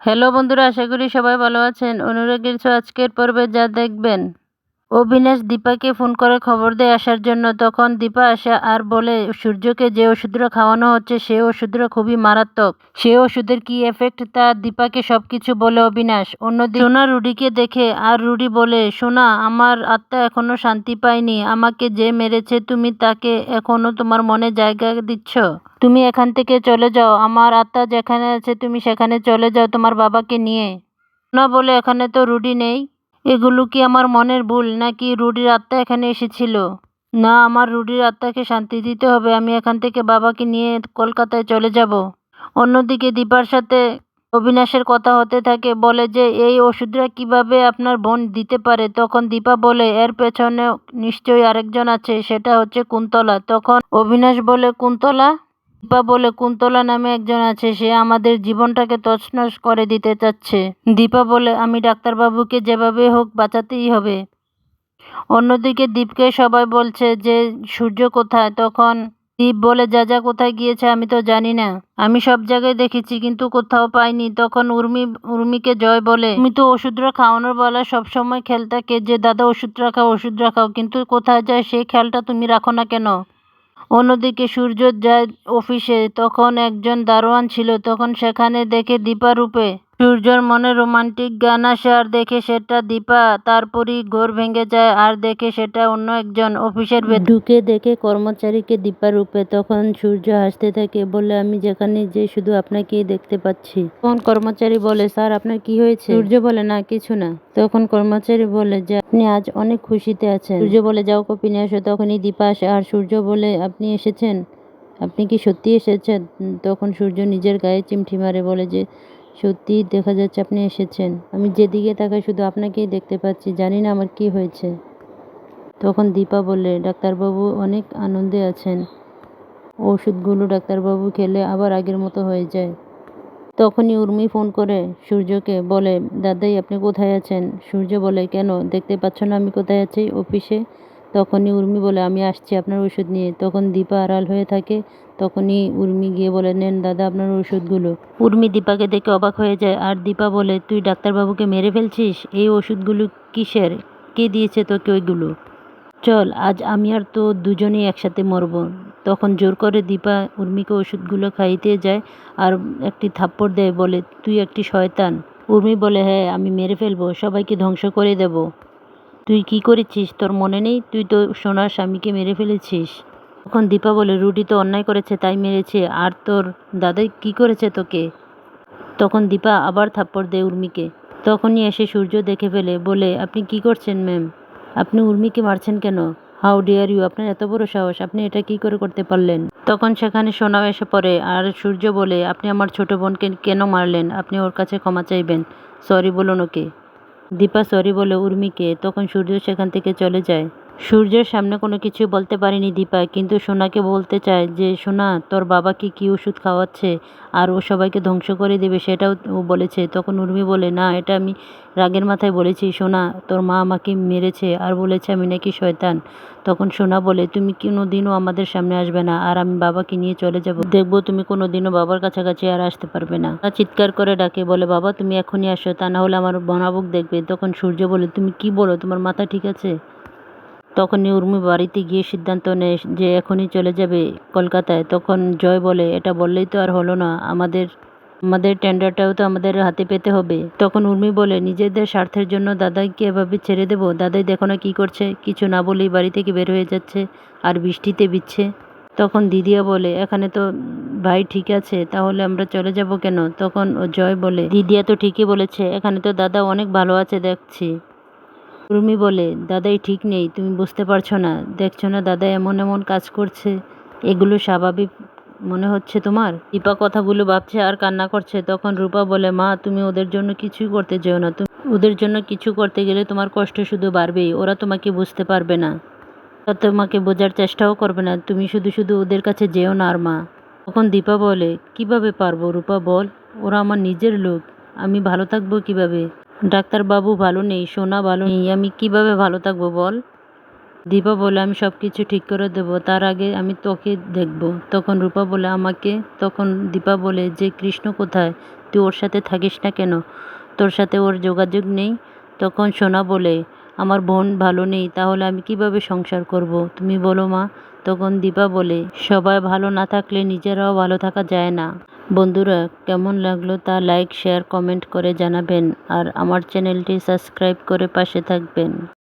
Hello বন্ধুরা, আশা করি সবাই ভালো আছেন। অনুরাগের ছো আজকের পর্বে যা দেখবেন, অবিনাশ দীপাকে ফোন করে খবর দেয় আসার জন্য। তখন দীপা আসে আর বলে সূর্যকে যে ওষুধটা খাওয়ানো হচ্ছে সে ওষুধটা খুবই মারাত্মক। সে ওষুধের কি এফেক্ট তা দীপাকে সবকিছু বলে অবিনাশ। অন্যদিকে সোনা রুডিকে দেখে আর রুডি বলে, সোনা, আমার আত্মা এখনো শান্তি পায়নি। আমাকে যে মেরেছে তুমি তাকে এখনো তোমার মনে জায়গা দিচ্ছ? তুমি এখান থেকে চলে যাও, আমার আত্মা যেখানে আছে তুমি সেখানে চলে যাও তোমার বাবাকে নিয়ে। সোনা বলে, এখানে তো রুডি নেই। এগুলো কি আমার মনের ভুল, নাকি রুডির আত্মা এখানে এসেছিল? না, আমার রুডির আত্মাকে শান্তি দিতে হবে। আমি এখান থেকে বাবাকে নিয়ে কলকাতায় চলে যাব। অন্যদিকে দীপার সাথে অবিনাশের কথা হতে থাকে, বলে যে এই ওষুধটা কিভাবে আপনার বোন দিতে পারে। তখন দীপা বলে, এর পেছনে নিশ্চয়ই আরেকজন আছে, সেটা হচ্ছে কুন্তলা। তখন অবিনাশ বলে, কুন্তলা? দীপা বলে, কুন্তলা নামে একজন আছে, সে আমাদের জীবনটাকে তছনছ করে দিতে চাচ্ছে। দীপা বলে, আমি ডাক্তারবাবুকে যেভাবে হোক বাঁচাতেই হবে। অন্যদিকে দীপকে সবাই বলছে যে সূর্য কোথায়। তখন দীপ বলে, যা যা কোথায় গিয়েছে আমি তো জানি না, আমি সব জায়গায় দেখেছি কিন্তু কোথাও পাইনি। তখন উর্মিকে জয় বলে, তুমি তো ওষুধটা খাওয়ানোর বেলায় সবসময় খেয়াল থাকে যে দাদা ওষুধ রাখাও ওষুধ রাখাও, কিন্তু কোথায় যায় সেই খেয়ালটা তুমি রাখো না কেন? অন্যদিকে সূর্য যায় অফিসে। তখন একজন দারোয়ান ছিল। তখন সেখানে দেখে দীপা রূপে। সূর্যর মনে রোমান্টিক গান আসে আর দেখে সেটা দীপা। তারপরই ঘোর ভেঙে যায় আর দেখে সেটা অন্য একজন। অফিসের ঢুকে দেখে কর্মচারীকে দীপা রূপে। তখন সূর্য হাসতে থাকে, বলে, আমি যেখানে যে শুধু আপনাকেই দেখতে পাচ্ছি। তখন কর্মচারী বলে, স্যার আপনার কি হয়েছে? সূর্য বলে, না কিছু না। তখন কর্মচারী বলে যে আপনি আজ অনেক খুশিতে আছেন। সূর্য বলে, যাও কপি নিয়ে আসো। তখনই দীপা আসে আর সূর্য বলে, আপনি এসেছেন? আপনি কি সত্যি এসেছেন? তখন সূর্য নিজের গায়ে চিমটি মারে, বলে যে সত্যি দেখা যাচ্ছে আপনি এসেছেন। আমি যেদিকে তাকাই শুধু আপনাকেই দেখতে পাচ্ছি, জানি না আমার কি হয়েছে। তখন দীপা বলে, ডাক্তারবাবু অনেক আনন্দে আছেন। ওষুধগুলো ডাক্তারবাবু খেলে আবার আগের মতো হয়ে যায়। তখনই উর্মি ফোন করে সূর্যকে, বলে, দাদাই আপনি কোথায় আছেন? সূর্য বলে, কেন দেখতে পাচ্ছ না আমি কোথায় আছি? অফিসে। তখনই উর্মি বলে, আমি আসছি আপনার ওষুধ নিয়ে। তখন দীপা আড়াল হয়ে থাকে। তখনই উর্মি গিয়ে বলে, নেন দাদা আপনার ওষুধগুলো। উর্মি দীপাকে দেখে অবাক হয়ে যায় আর দীপা বলে, তুই ডাক্তারবাবুকে মেরে ফেলছিস? এই ওষুধগুলো কিসের? কে দিয়েছে তোকে ওইগুলো? চল আজ আমি আর তো দুজনেই একসাথে মরব। তখন জোর করে দীপা উর্মিকে ওষুধগুলো খাইতে যায় আর একটি থাপ্পড় দেয়, বলে, তুই একটি শয়তান। উর্মি বলে, হ্যাঁ আমি মেরে ফেলবো, সবাইকে ধ্বংস করে দেব। তুই কি করেছিস তোর মনে নেই? তুই তো সোনার স্বামীকে মেরে ফেলেছিস। তখন দীপা বলে, রুডি তো অন্যায় করেছে তাই মেরেছে, আর তোর দাদাই কি করেছে তোকে? তখন দীপা আবার থাপ্পড় দেয় উর্মিকে। তখনই এসে সূর্য দেখে ফেলে, বলে, আপনি কি করছেন ম্যাম? আপনি উর্মিকে মারছেন কেন? হাউ ডেয়ার ইউ, আপনার এত বড় সাহস, আপনি এটা কি করে করতে পারলেন? তখন সেখানে সোনাও এসে পড়ে আর সূর্য বলে, আপনি আমার ছোট বোনকে কেন মারলেন? আপনি ওর কাছে ক্ষমা চাইবেন, সরি বলুন ওকে। দীপা সরি বলে উর্মিকে। তখন সূর্য সেখান থেকে চলে যায়। সূর্যের সামনে কোনো কিছু বলতে পারেনি দীপা, কিন্তু সোনাকে বলতে চায় যে সোনা, তোর বাবাকে কি ওষুধ খাওয়াচ্ছে আর ও সবাইকে ধ্বংস করে দেবে সেটাও ও বলেছে। তখন উর্মি বলে, না এটা আমি রাগের মাথায় বলেছি সোনা, তোর মা আমাকে মেরেছে আর বলেছে আমি নাকি শয়তান। তখন সোনা বলে, তুমি কোনোদিনও আমাদের সামনে আসবে না আর আমি বাবাকে নিয়ে চলে যাব, দেখবো তুমি কোনোদিনও বাবার কাছাকাছি আর আসতে পারবে না। চিৎকার করে ডাকে, বলে, বাবা তুমি এখনই আসো, তা না হলে আমার বনাবুক দেখবে। তখন সূর্য বলে, তুমি কি বলো, তোমার মাথা ঠিক আছে? তখনই উর্মি বাড়িতে গিয়ে সিদ্ধান্ত নেয় যে এখনই চলে যাবে কলকাতায়। তখন জয় বলে, এটা বললেই তো আর হলো না, আমাদের আমাদের টেন্ডারটাও তো আমাদের হাতে পেতে হবে। তখন উর্মি বলে, নিজেদের স্বার্থের জন্য দাদাইকে এভাবে ছেড়ে দেবো? দাদাই দেখো না কি করছে, কিছু না বলেই বাড়ি থেকে বের হয়ে যাচ্ছে আর বৃষ্টিতে ভিজছে। তখন দিদিয়া বলে, এখানে তো ভাই ঠিক আছে, তাহলে আমরা চলে যাব কেন? তখন জয় বলে, দিদিয়া তো ঠিকই বলেছে, এখানে তো দাদা অনেক ভালো আছে দেখছি। উর্মি বলে, দাদাই ঠিক নেই, তুমি বুঝতে পারছো না? দেখছো না দাদা এমন এমন কাজ করছে, এগুলো স্বাভাবিক মনে হচ্ছে তোমার? দীপা কথাগুলো ভাবছে আর কান্না করছে। তখন রূপা বলে, মা তুমি ওদের জন্য কিছুই করতে যেও না, তুমি ওদের জন্য কিছু করতে গেলে তোমার কষ্ট শুধু বাড়বেই, ওরা তোমাকে বুঝতে পারবে না, ওরা তোমাকে বোঝার চেষ্টাও করবে না, তুমি শুধু শুধু ওদের কাছে যেও না। আর মা? তখন দীপা বলে, কিভাবে পারবো রূপা বল, ওরা আমার নিজের লোক, আমি ভালো থাকবো কিভাবে? ডাক্তারবাবু ভালো নেই, সোনা ভালো নেই, আমি কিভাবে ভালো থাকবো বল? দীপা বলে, আমি সব কিছু ঠিক করে দেবো, তার আগে আমি তোকে দেখব। তখন রূপা বলে, আমাকে? তখন দীপা বলে যে কৃষ্ণ কোথায়? তুই ওর সাথে থাকিস না কেন? তোর সাথে ওর যোগাযোগ নেই? তখন সোনা বলে, আমার বোন ভালো নেই, তাহলে আমি কিভাবে সংসার করব? তুমি বলো মা। তখন দীপা বলে, সবাই ভালো না থাকলে নিজেরাও ভালো থাকা যায় না। বন্ধুরা, কেমন লাগলো তা লাইক, শেয়ার, কমেন্ট করে জানাবেন আর আমার চ্যানেলটি সাবস্ক্রাইব করে পাশে থাকবেন।